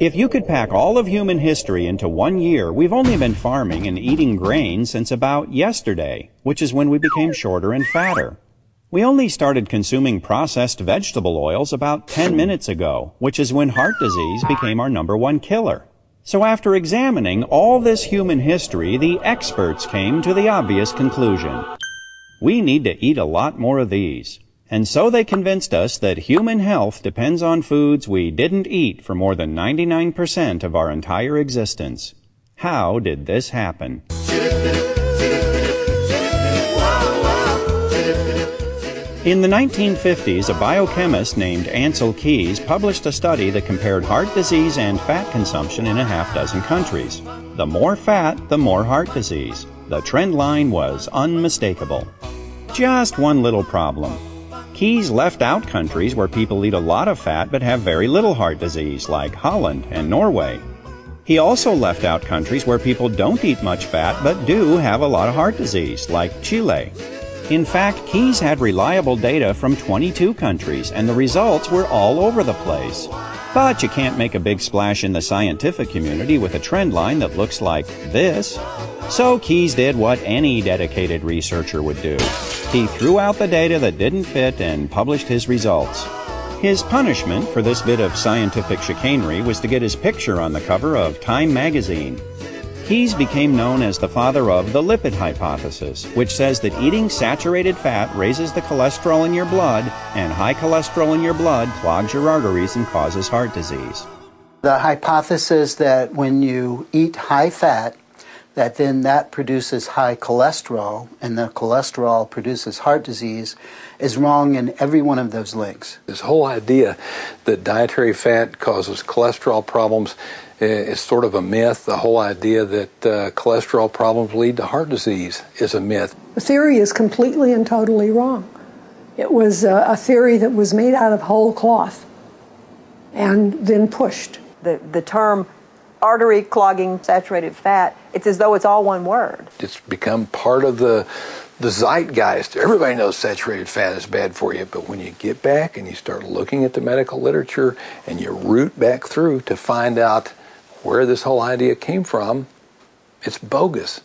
If you could pack all of human history into 1 year, we've only been farming and eating grain since about yesterday, which is when we became shorter and fatter. We only started consuming processed vegetable oils about 10 minutes ago, which is when heart disease became our #1 killer. So after examining all this human history, the experts came to the obvious conclusion. We need to eat a lot more of these. And so they convinced us that human health depends on foods we didn't eat for more than 99% of our entire existence. How did this happen? In the 1950s, a biochemist named Ancel Keys published a study that compared heart disease and fat consumption in a half-dozen countries. The more fat, the more heart disease. The trend line was unmistakable. Just one little problem. Keys left out countries where people eat a lot of fat but have very little heart disease, like Holland and Norway. He also left out countries where people don't eat much fat but do have a lot of heart disease, like Chile. In fact, Keys had reliable data from 22 countries, and the results were all over the place. But you can't make a big splash in the scientific community with a trend line that looks like this. So Keys did what any dedicated researcher would do. He threw out the data that didn't fit and published his results. His punishment for this bit of scientific chicanery was to get his picture on the cover of Time magazine. Keys became known as the father of the lipid hypothesis, which says that eating saturated fat raises the cholesterol in your blood, and high cholesterol in your blood clogs your arteries and causes heart disease. The hypothesis that when you eat high fat, that produces high cholesterol, and the cholesterol produces heart disease, is wrong in every one of those links. This whole idea that dietary fat causes cholesterol problems is sort of a myth. The whole idea that cholesterol problems lead to heart disease is a myth. The theory is completely and totally wrong. It was a theory that was made out of whole cloth and then pushed. The term artery clogging saturated fat, it's as though it's all one word. It's become part of the zeitgeist. Everybody knows saturated fat is bad for you, but when you get back and you start looking at the medical literature and you root back through to find out where this whole idea came from, it's bogus.